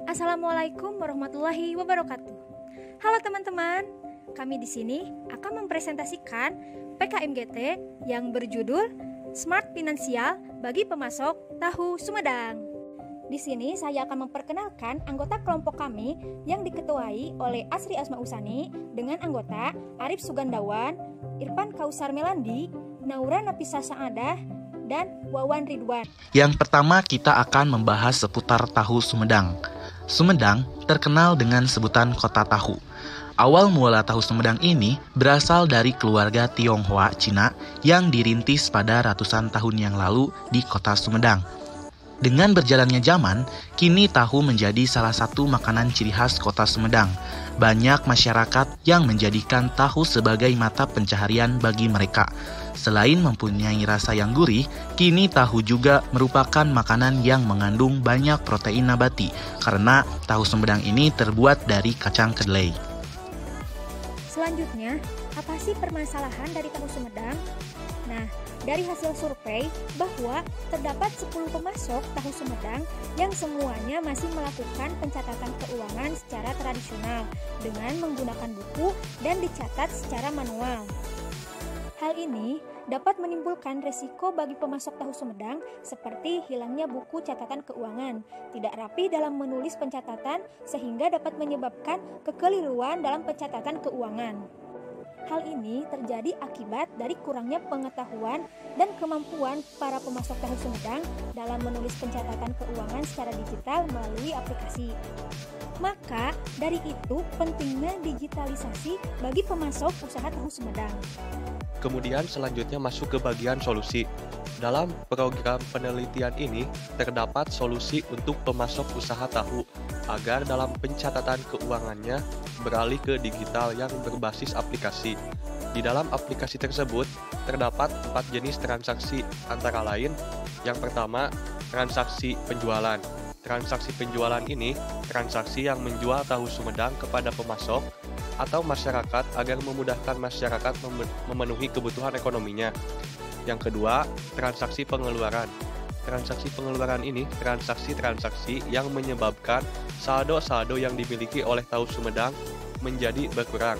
Assalamualaikum warahmatullahi wabarakatuh. Halo teman-teman, kami di sini akan mempresentasikan PKMGT yang berjudul Smart Finansial bagi Pemasok Tahu Sumedang. Di sini saya akan memperkenalkan anggota kelompok kami yang diketuai oleh Asri Asma Usani dengan anggota Arif Sugandawan, Irfan Kausar Melandi, Naura Nafisa Saadah, dan Wawan Ridwan. Yang pertama kita akan membahas seputar tahu Sumedang. Sumedang terkenal dengan sebutan kota tahu. Awal mula tahu Sumedang ini berasal dari keluarga Tionghoa Cina yang dirintis pada ratusan tahun yang lalu di kota Sumedang. Dengan berjalannya zaman, kini tahu menjadi salah satu makanan ciri khas kota Sumedang. Banyak masyarakat yang menjadikan tahu sebagai mata pencaharian bagi mereka. Selain mempunyai rasa yang gurih, kini tahu juga merupakan makanan yang mengandung banyak protein nabati karena tahu Sumedang ini terbuat dari kacang kedelai. Selanjutnya, apa sih permasalahan dari tahu Sumedang? Nah, dari hasil survei bahwa terdapat 10 pemasok tahu Sumedang yang semuanya masih melakukan pencatatan keuangan secara tradisional dengan menggunakan buku dan dicatat secara manual. Hal ini dapat menimbulkan resiko bagi pemasok tahu Sumedang seperti hilangnya buku catatan keuangan, tidak rapi dalam menulis pencatatan sehingga dapat menyebabkan kekeliruan dalam pencatatan keuangan. Hal ini terjadi akibat dari kurangnya pengetahuan dan kemampuan para pemasok tahu Sumedang dalam menulis pencatatan keuangan secara digital melalui aplikasi. Maka dari itu pentingnya digitalisasi bagi pemasok usaha tahu Sumedang. Kemudian selanjutnya masuk ke bagian solusi. Dalam program penelitian ini terdapat solusi untuk pemasok usaha tahu agar dalam pencatatan keuangannya beralih ke digital yang berbasis aplikasi. Di dalam aplikasi tersebut terdapat 4 jenis transaksi antara lain. Yang pertama, transaksi penjualan. Transaksi penjualan ini transaksi yang menjual tahu Sumedang kepada pemasok atau masyarakat agar memudahkan masyarakat memenuhi kebutuhan ekonominya. Yang kedua, transaksi pengeluaran. Transaksi pengeluaran ini transaksi-transaksi yang menyebabkan saldo-saldo yang dimiliki oleh tahu Sumedang menjadi berkurang.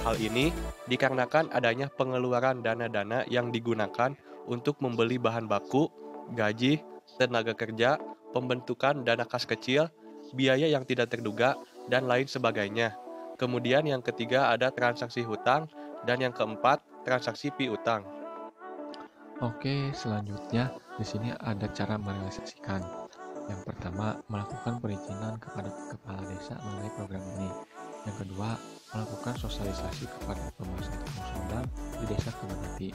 Hal ini dikarenakan adanya pengeluaran dana-dana yang digunakan untuk membeli bahan baku, gaji, tenaga kerja, pembentukan dana kas kecil, biaya yang tidak terduga, dan lain sebagainya. Kemudian yang ketiga ada transaksi hutang, dan yang keempat transaksi piutang. Oke, selanjutnya di sini ada cara merealisasikan. Yang pertama, melakukan perizinan kepada kepala desa mengenai program ini. Yang kedua, melakukan sosialisasi kepada pemasok tahu Sumedang di desa Kemenati.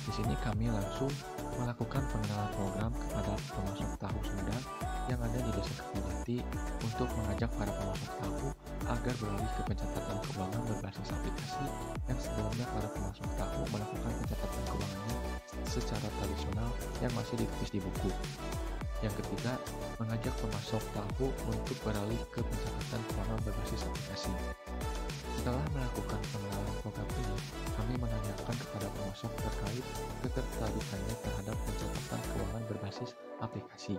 Di sini kami langsung melakukan pengenalan program kepada pemasok tahu Sumedang yang ada di desa Kemenati untuk mengajak para pemasok tahu agar beralih ke pencatatan keuangan berbasis aplikasi yang sebelumnya para pemasok tahu melakukan pencatatan keuangannya secara tradisional yang masih ditulis di buku. Yang ketiga, mengajak pemasok tahu untuk beralih ke pencatatan keuangan berbasis aplikasi. Setelah melakukan pengenalan program ini, kami menanyakan kepada pemasok terkait ketertarikannya terhadap pencatatan keuangan berbasis aplikasi,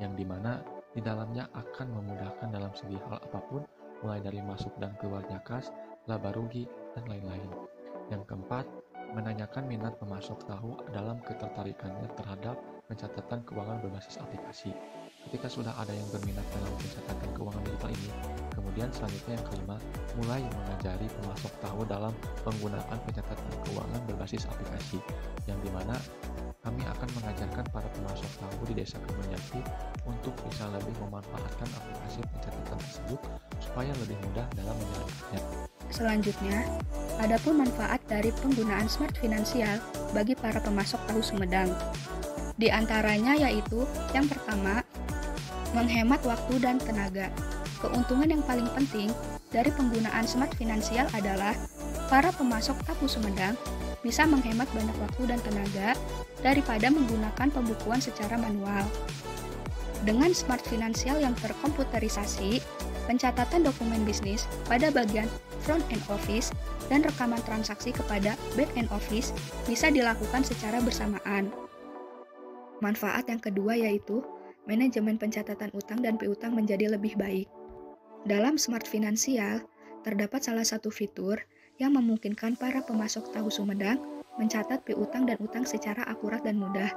yang dimana di dalamnya akan memudahkan dalam segi hal apapun, mulai dari masuk dan keluarnya kas, laba rugi, dan lain-lain. Yang keempat, menanyakan minat pemasok tahu dalam ketertarikannya terhadap pencatatan keuangan berbasis aplikasi. Ketika sudah ada yang berminat dalam pencatatan keuangan digital ini, kemudian selanjutnya yang kelima, mulai mengajari pemasok tahu dalam penggunaan pencatatan keuangan berbasis aplikasi, yang dimana kami akan mengajarkan para pemasok tahu di desa Kemenjati untuk bisa lebih memanfaatkan aplikasi pencatatan tersebut supaya lebih mudah dalam menjalankannya. Selanjutnya, adapun manfaat dari penggunaan smart finansial bagi para pemasok tahu Sumedang. Di antaranya yaitu yang pertama, menghemat waktu dan tenaga. Keuntungan yang paling penting dari penggunaan smart finansial adalah para pemasok tahu Sumedang bisa menghemat banyak waktu dan tenaga daripada menggunakan pembukuan secara manual. Dengan smart finansial yang terkomputerisasi, pencatatan dokumen bisnis pada bagian front end office dan rekaman transaksi kepada back end office bisa dilakukan secara bersamaan. Manfaat yang kedua yaitu manajemen pencatatan utang dan piutang menjadi lebih baik. Dalam Smart Finansial, terdapat salah satu fitur yang memungkinkan para pemasok tahu Sumedang mencatat piutang dan utang secara akurat dan mudah.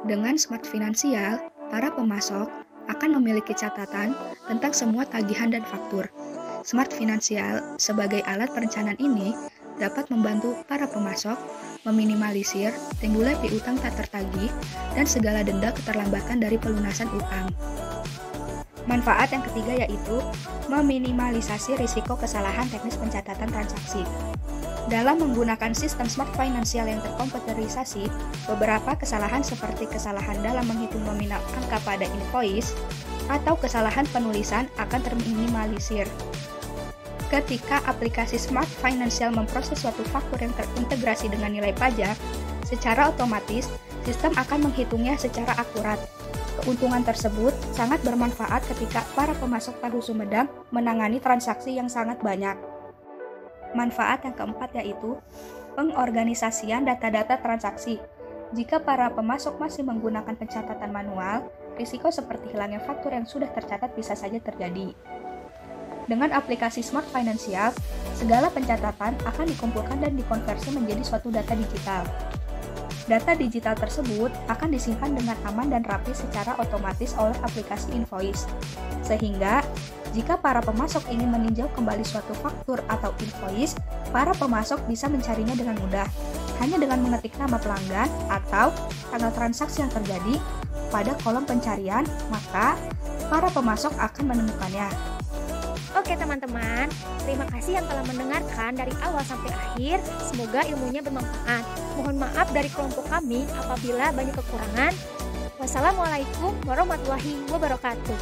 Dengan Smart Finansial, para pemasok akan memiliki catatan tentang semua tagihan dan faktur. Smart Finansial sebagai alat perencanaan ini dapat membantu para pemasok meminimalisir timbulnya piutang tak tertagih dan segala denda keterlambatan dari pelunasan utang. Manfaat yang ketiga yaitu meminimalisasi risiko kesalahan teknis pencatatan transaksi. Dalam menggunakan sistem Smart Finansial yang terkomputerisasi, beberapa kesalahan seperti kesalahan dalam menghitung nominal angka pada invoice atau kesalahan penulisan akan terminimalisir. Ketika aplikasi Smart Financial memproses suatu faktur yang terintegrasi dengan nilai pajak, secara otomatis sistem akan menghitungnya secara akurat. Keuntungan tersebut sangat bermanfaat ketika para pemasok tahu Sumedang menangani transaksi yang sangat banyak. Manfaat yang keempat yaitu pengorganisasian data-data transaksi. Jika para pemasok masih menggunakan pencatatan manual, risiko seperti hilangnya faktur yang sudah tercatat bisa saja terjadi. Dengan aplikasi Smart Financial, segala pencatatan akan dikumpulkan dan dikonversi menjadi suatu data digital. Data digital tersebut akan disimpan dengan aman dan rapi secara otomatis oleh aplikasi Invoice. Sehingga, jika para pemasok ingin meninjau kembali suatu faktur atau invoice, para pemasok bisa mencarinya dengan mudah, hanya dengan mengetik nama pelanggan atau tanggal transaksi yang terjadi pada kolom pencarian, maka para pemasok akan menemukannya. Oke teman-teman, terima kasih yang telah mendengarkan dari awal sampai akhir. Semoga ilmunya bermanfaat. Mohon maaf dari kelompok kami apabila banyak kekurangan. Wassalamualaikum warahmatullahi wabarakatuh.